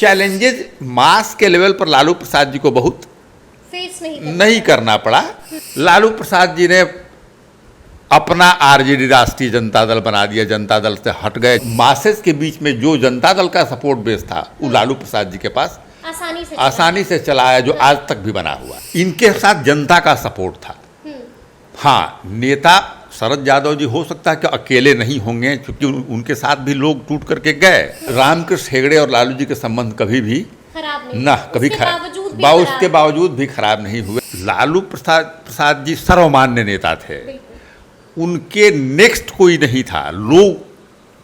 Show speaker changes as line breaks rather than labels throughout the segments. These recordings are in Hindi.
चैलेंजेस मास के लेवल पर लालू प्रसाद जी को बहुत
फेस
नहीं करना पड़ा। लालू प्रसाद जी ने अपना आरजेडी राष्ट्रीय जनता दल बना दिया, जनता दल से हट गए। मासेस के बीच में जो जनता दल का सपोर्ट बेस था वो लालू प्रसाद जी के पास आसानी से चला है, जो आज तक भी बना हुआ। इनके साथ जनता का सपोर्ट था। हाँ, नेता शरद यादव जी हो सकता है कि अकेले नहीं होंगे, क्योंकि उनके साथ भी लोग टूट करके गए। रामकृष्ण हेगड़े और लालू जी के संबंध कभी भी उसके बावजूद भी खराब नहीं हुए। लालू प्रसाद जी सर्वमान्य नेता थे, उनके नेक्स्ट कोई नहीं था। लोग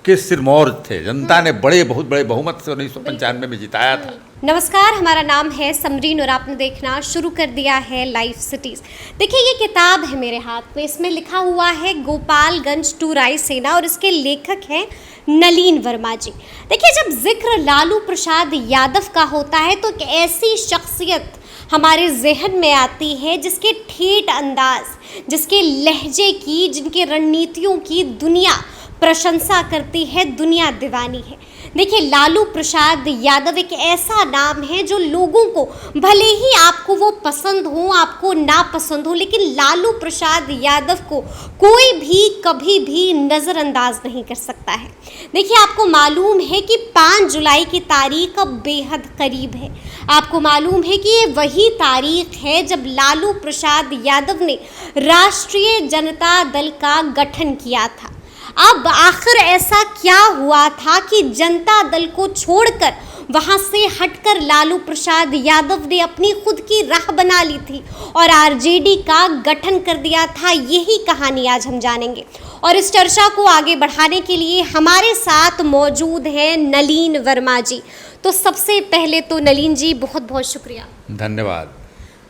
के सिरमौर थे, जनता ने बहुत बड़े बहुमत से 1995 में जिताया था।
नमस्कार, हमारा नाम है समरीन और आपने देखना शुरू कर दिया है लाइफ सिटीज। देखिए, ये किताब है मेरे हाथ में, इसमें लिखा हुआ है गोपालगंज टू रायसेना और इसके लेखक हैं नलीन वर्मा जी। देखिए, जब जिक्र लालू प्रसाद यादव का होता है तो एक ऐसी शख्सियत हमारे जहन में आती है जिसके ठेठ अंदाज, जिसके लहजे की, जिनके रणनीतियों की दुनिया प्रशंसा करती है, दुनिया दीवानी है। देखिए, लालू प्रसाद यादव एक ऐसा नाम है जो लोगों को, भले ही आपको वो पसंद हो, आपको ना पसंद हो, लेकिन लालू प्रसाद यादव को कोई भी कभी भी नज़रअंदाज नहीं कर सकता है। देखिए, आपको मालूम है कि 5 जुलाई की तारीख अब बेहद करीब है। आपको मालूम है कि ये वही तारीख है जब लालू प्रसाद यादव ने राष्ट्रीय जनता दल का गठन किया था। अब आखिर ऐसा क्या हुआ था कि जनता दल को छोड़कर, वहां से हटकर लालू प्रसाद यादव ने अपनी खुद की राह बना ली थी और आरजेडी का गठन कर दिया था? यही कहानी आज हम जानेंगे और इस चर्चा को आगे बढ़ाने के लिए हमारे साथ मौजूद हैं नलीन वर्मा जी। तो सबसे पहले तो नलीन जी बहुत बहुत शुक्रिया,
धन्यवाद।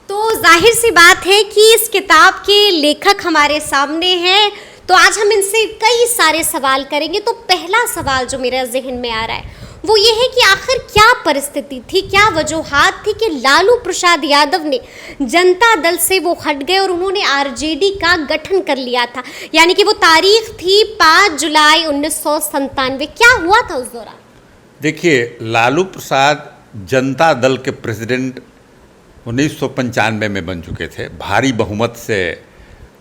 तो जाहिर सी बात है कि इस किताब के लेखक हमारे सामने हैं, तो आज हम इनसे कई सारे सवाल करेंगे। तो पहला सवाल जो मेरे जहन में आ रहा है वो ये है कि आखिर क्या परिस्थिति थी, क्या वजूहात थी कि लालू प्रसाद यादव ने जनता दल से वो हट गए और उन्होंने आरजेडी का गठन कर लिया था? यानी कि वो तारीख थी 5 जुलाई 1997। क्या हुआ था उस दौरान?
देखिए, लालू प्रसाद जनता दल के प्रेसिडेंट 1995 में बन चुके थे। भारी बहुमत से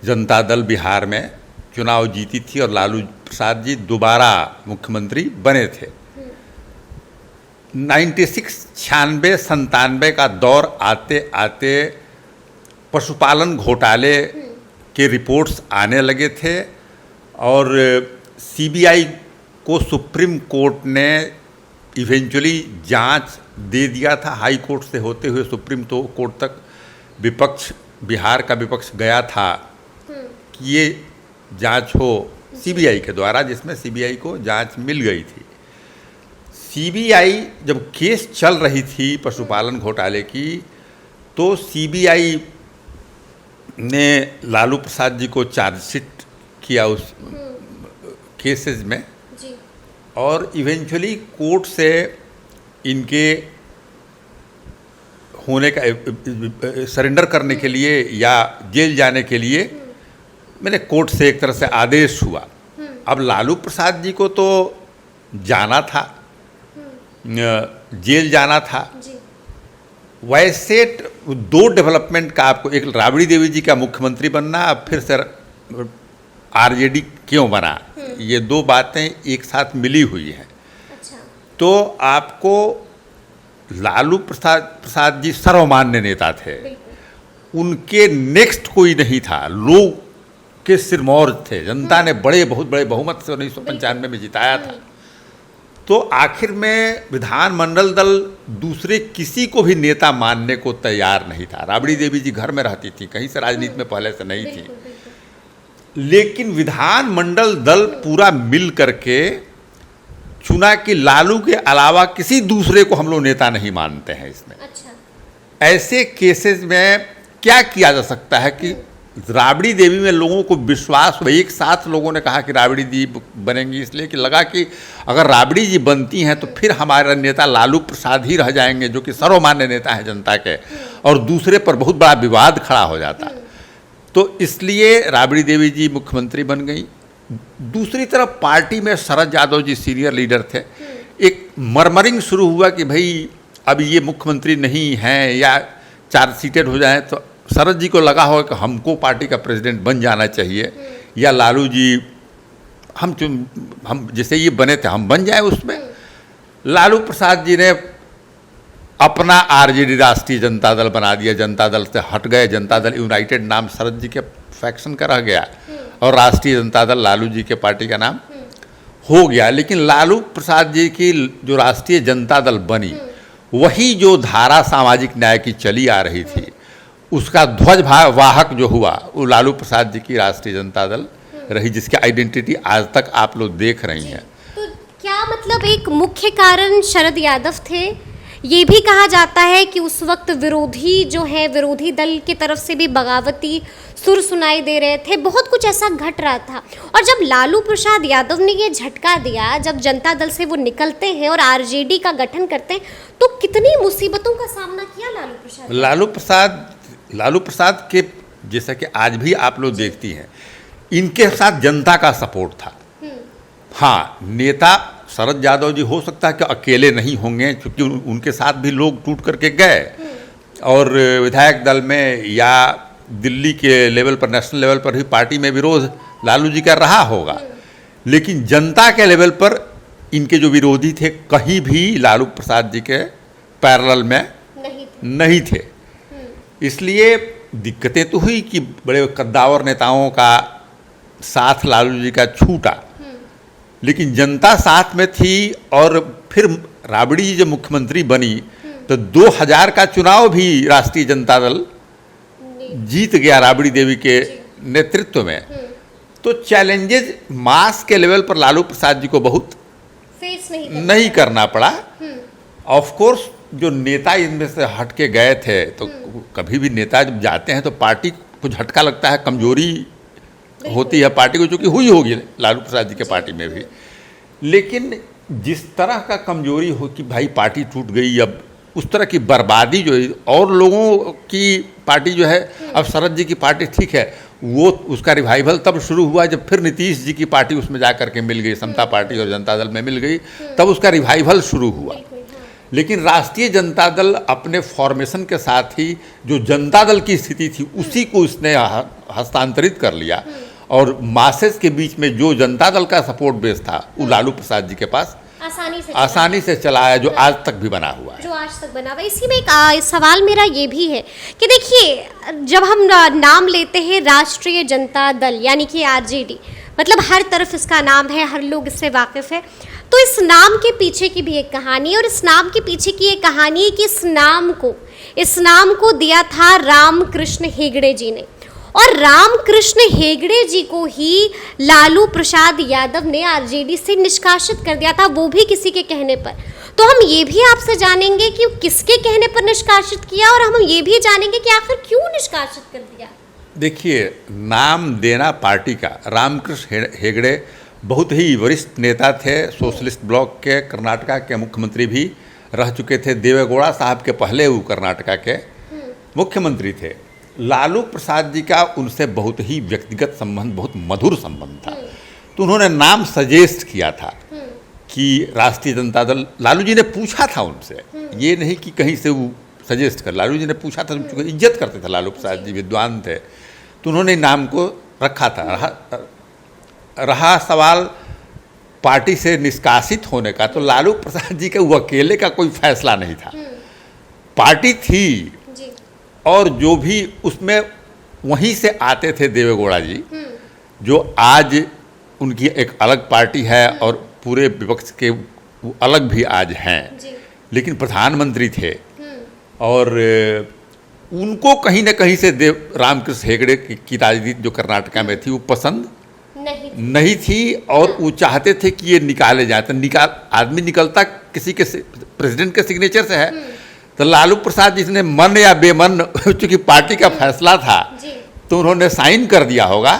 जनता दल बिहार में चुनाव जीती थी और लालू प्रसाद जी दोबारा मुख्यमंत्री बने थे। 96-96-97 का दौर आते आते पशुपालन घोटाले के रिपोर्ट्स आने लगे थे और सीबीआई को सुप्रीम कोर्ट ने इवेंचुअली जांच दे दिया था। हाई कोर्ट से होते हुए सुप्रीम कोर्ट तक विपक्ष, बिहार का विपक्ष गया था कि ये जांच हो सीबीआई के द्वारा, जिसमें सीबीआई को जांच मिल गई थी। सीबीआई जब केस चल रही थी पशुपालन घोटाले की, तो सीबीआई ने लालू प्रसाद जी को चार्जशीट किया उस केसेस में
जी।
और इवेंचुअली कोर्ट से इनके होने का सरेंडर करने के लिए या जेल जाने के लिए मैंने कोर्ट से एक तरह से आदेश हुआ। अब लालू प्रसाद जी को तो जाना था, जेल जाना था। वैसे 2 डेवलपमेंट का आपको, एक राबड़ी देवी जी का मुख्यमंत्री बनना, अब फिर से आरजेडी क्यों बना, ये 2 बातें एक साथ मिली हुई हैं।
अच्छा।
तो आपको लालू प्रसाद जी सर्वमान्य नेता थे, उनके नेक्स्ट कोई नहीं था। लोग के सिरमौर थे, जनता ने बहुत बड़े बहुमत से 1995 में जिताया था। तो आखिर में विधानमंडल दल दूसरे किसी को भी नेता मानने को तैयार नहीं था। राबड़ी देवी जी घर में रहती थी, कहीं से राजनीति में पहले से नहीं थी, लेकिन विधानमंडल दल पूरा मिल करके चुना कि लालू के अलावा किसी दूसरे को हम लोग नेता नहीं मानते हैं इसमें।
अच्छा।
ऐसे केसेस में क्या किया जा सकता है कि राबड़ी देवी में लोगों को विश्वास हुआ। एक साथ लोगों ने कहा कि राबड़ी जी बनेंगी, इसलिए कि लगा कि अगर राबड़ी जी बनती हैं तो फिर हमारा नेता लालू प्रसाद ही रह जाएंगे, जो कि सर्वमान्य नेता है जनता के, और दूसरे पर बहुत बड़ा विवाद खड़ा हो जाता। तो इसलिए राबड़ी देवी जी मुख्यमंत्री बन गई। दूसरी तरफ पार्टी में शरद यादव जी सीनियर लीडर थे, एक मरमरिंग शुरू हुआ कि भाई अब ये मुख्यमंत्री नहीं हैं या 4 सीटेड हो जाएं, तो शरद जी को लगा होगा कि हमको पार्टी का प्रेसिडेंट बन जाना चाहिए, या लालू जी हम जैसे ये बने थे हम बन जाए उसमें। लालू प्रसाद जी ने अपना आरजेडी राष्ट्रीय जनता दल बना दिया, जनता दल से हट गए, जनता दल यूनाइटेड नाम शरद जी के फैक्शन का रह गया और राष्ट्रीय जनता दल लालू जी के पार्टी का नाम हो गया। लेकिन लालू प्रसाद जी की जो राष्ट्रीय जनता दल बनी, वही जो धारा सामाजिक न्याय की चली आ रही थी, उसका ध्वज वाहक जो हुआ वो लालू प्रसाद जी की राष्ट्रीय जनता दल रही, जिसकी आइडेंटिटी आज तक आप लोग देख रही हैं।
तो क्या मतलब एक मुख्य कारण शरद यादव थे? ये भी कहा जाता है कि उस वक्त विरोधी जो है, विरोधी दल की तरफ से भी बगावती सुर सुनाई दे रहे थे, बहुत कुछ ऐसा घट रहा था। और जब लालू प्रसाद यादव ने ये झटका दिया, जब जनता दल से वो निकलते हैं और आरजेडी का गठन करते हैं, तो कितनी मुसीबतों का सामना किया
लालू प्रसाद के, जैसा कि आज भी आप लोग देखती हैं, इनके साथ जनता का सपोर्ट था। हाँ, नेता शरद यादव जी हो सकता है कि अकेले नहीं होंगे, क्योंकि उनके साथ भी लोग टूट करके गए और विधायक दल में या दिल्ली के लेवल पर, नेशनल लेवल पर भी पार्टी में विरोध लालू जी का रहा होगा। लेकिन जनता के लेवल पर इनके जो विरोधी थे, कहीं भी लालू प्रसाद जी के पैरेलल में नहीं थे। इसलिए दिक्कतें तो हुई कि बड़े कद्दावर नेताओं का साथ लालू जी का छूटा, लेकिन जनता साथ में थी। और फिर राबड़ी जी जब मुख्यमंत्री बनी तो 2000 का चुनाव भी राष्ट्रीय जनता दल जीत गया राबड़ी देवी के नेतृत्व में। तो चैलेंजेस मास के लेवल पर लालू प्रसाद जी को बहुत
फेस
नहीं करना पड़ा। ऑफ कोर्स जो नेता इनमें से हट के गए थे, तो कभी भी नेता जब जाते हैं तो पार्टी को झटका लगता है, कमजोरी होती है पार्टी को, चूँकि हुई होगी लालू प्रसाद जी के पार्टी में भी। लेकिन जिस तरह का कमजोरी हो कि भाई पार्टी टूट गई, अब उस तरह की बर्बादी जो है, और लोगों की पार्टी जो है, अब शरद जी की पार्टी ठीक है, वो उसका रिवाइवल तब शुरू हुआ जब फिर नीतीश जी की पार्टी उसमें जा करके मिल गई, समता पार्टी और जनता दल में मिल गई, तब उसका रिवाइवल शुरू हुआ। लेकिन राष्ट्रीय जनता दल अपने फॉर्मेशन के साथ ही जो जनता दल की स्थिति थी उसी को इसने हस्तांतरित कर लिया, और मासेस के बीच में जो जनता दल का सपोर्ट बेस था वो लालू प्रसाद जी के पास आसानी से चला है, जो आज तक भी बना हुआ है।
इसी में एक सवाल मेरा ये भी है कि देखिए, जब हम नाम लेते हैं राष्ट्रीय जनता दल यानी कि आरजेडी, मतलब हर तरफ इसका नाम है, हर लोग इससे वाकिफ है, तो इस नाम के पीछे की भी एक कहानी है। और इस नाम के पीछे की एक कहानी है कि इस नाम को दिया था रामकृष्ण हेगड़े जी ने, और रामकृष्ण हेगड़े जी को ही लालू प्रसाद यादव ने आरजेडी से निष्कासित कर दिया था, वो भी किसी के कहने पर। तो हम ये भी आपसे जानेंगे कि किसके कहने पर निष्कासित किया, और हम ये भी जानेंगे कि आखिर क्यों निष्कासित कर दिया।
देखिए, नाम देना पार्टी का, रामकृष्ण हेगड़े बहुत ही वरिष्ठ नेता थे, सोशलिस्ट ब्लॉक के, कर्नाटका के मुख्यमंत्री भी रह चुके थे। देवेगौड़ा साहब के पहले वो कर्नाटका के मुख्यमंत्री थे। लालू प्रसाद जी का उनसे बहुत ही व्यक्तिगत संबंध, बहुत मधुर संबंध था। तो उन्होंने नाम सजेस्ट किया था कि राष्ट्रीय जनता दल, लालू जी ने पूछा था उनसे, ये नहीं कि कहीं से वो सजेस्ट कर, लालू जी ने पूछा था, चूँकि इज्जत करते थे लालू प्रसाद जी, विद्वान थे, तो उन्होंने नाम को रखा था। रहा सवाल पार्टी से निष्कासित होने का, तो लालू प्रसाद जी के वो अकेले का कोई फैसला नहीं था, पार्टी थी
जी।
और जो भी उसमें वहीं से आते थे देवेगौड़ा जी, जो आज उनकी एक अलग पार्टी है और पूरे विपक्ष के वो अलग भी आज हैं, लेकिन प्रधानमंत्री थे, और उनको कहीं ना कहीं से रामकृष्ण हेगड़े की राजनीति जो कर्नाटका में थी वो पसंद नहीं थी, और वो चाहते थे कि ये निकाले जाए। तो आदमी निकलता किसी के प्रेसिडेंट के सिग्नेचर से है, तो लालू प्रसाद जी ने मन या बेमन, चूंकि पार्टी का फैसला था, तो उन्होंने साइन कर दिया होगा।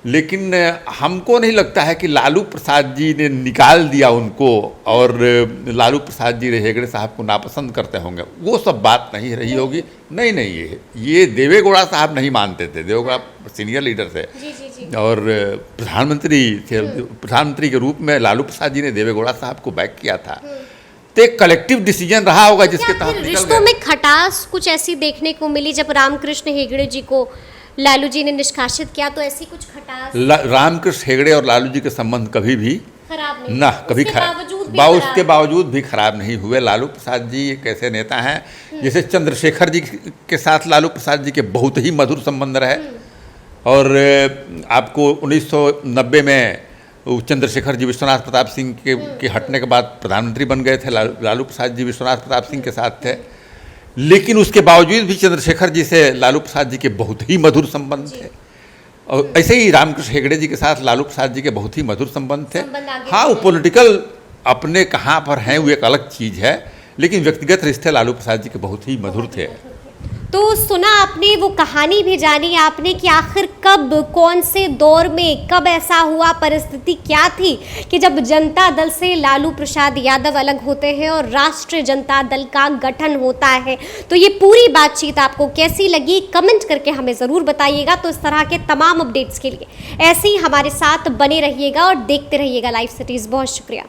लेकिन हमको नहीं लगता है कि लालू प्रसाद जी ने निकाल दिया उनको, और लालू प्रसाद जी हेगड़े साहब को नापसंद करते होंगे, वो सब बात नहीं रही होगी। नहीं, ये देवेगौड़ा साहब नहीं मानते थे, देवेगौड़ा सीनियर लीडर थे, और प्रधानमंत्री थे, प्रधानमंत्री के रूप में लालू प्रसाद जी ने देवेगौड़ा साहब को बैक किया था। तो एक कलेक्टिव डिसीजन रहा होगा जिसके
क्या
तहत
फिर
निकल
रिश्तों
गए।
में खटास कुछ ऐसी देखने को मिली जब रामकृष्ण हेगड़े जी को लालू जी ने निष्कासित किया, तो ऐसी कुछ खटास
रामकृष्ण हेगड़े और लालू जी के संबंध कभी भी
खराब नहीं
ना
हुई?
कभी
उसके बावजूद भी
उसके
खराब-
बावजूद भी खराब नहीं हुए। लालू प्रसाद जी एक ऐसे नेता हैं जैसे चंद्रशेखर जी के साथ लालू प्रसाद जी के बहुत ही मधुर संबंध रहे। और आपको 1990 में वो चंद्रशेखर जी विश्वनाथ प्रताप सिंह के हटने के बाद प्रधानमंत्री बन गए थे। लालू प्रसाद जी विश्वनाथ प्रताप सिंह के साथ थे, लेकिन उसके बावजूद भी चंद्रशेखर जी से लालू प्रसाद जी के बहुत ही मधुर संबंध थे। और ऐसे ही रामकृष्ण हेगड़े जी के साथ लालू प्रसाद जी के बहुत ही मधुर संबंध थे।
संबंध आगे
हाँ, वो
बढ़े।
पॉलिटिकल अपने कहाँ पर हैं वो एक अलग चीज़ है, लेकिन व्यक्तिगत रिश्ते लालू प्रसाद जी के बहुत ही मधुर थे।
तो सुना आपने, वो कहानी भी जानी आपने कि आखिर कब, कौन से दौर में, कब ऐसा हुआ, परिस्थिति क्या थी कि जब जनता दल से लालू प्रसाद यादव अलग होते हैं और राष्ट्रीय जनता दल का गठन होता है। तो ये पूरी बातचीत आपको कैसी लगी, कमेंट करके हमें ज़रूर बताइएगा। तो इस तरह के तमाम अपडेट्स के लिए ऐसे ही हमारे साथ बने रहिएगा और देखते रहिएगा लाइव सिटीज़। बहुत शुक्रिया।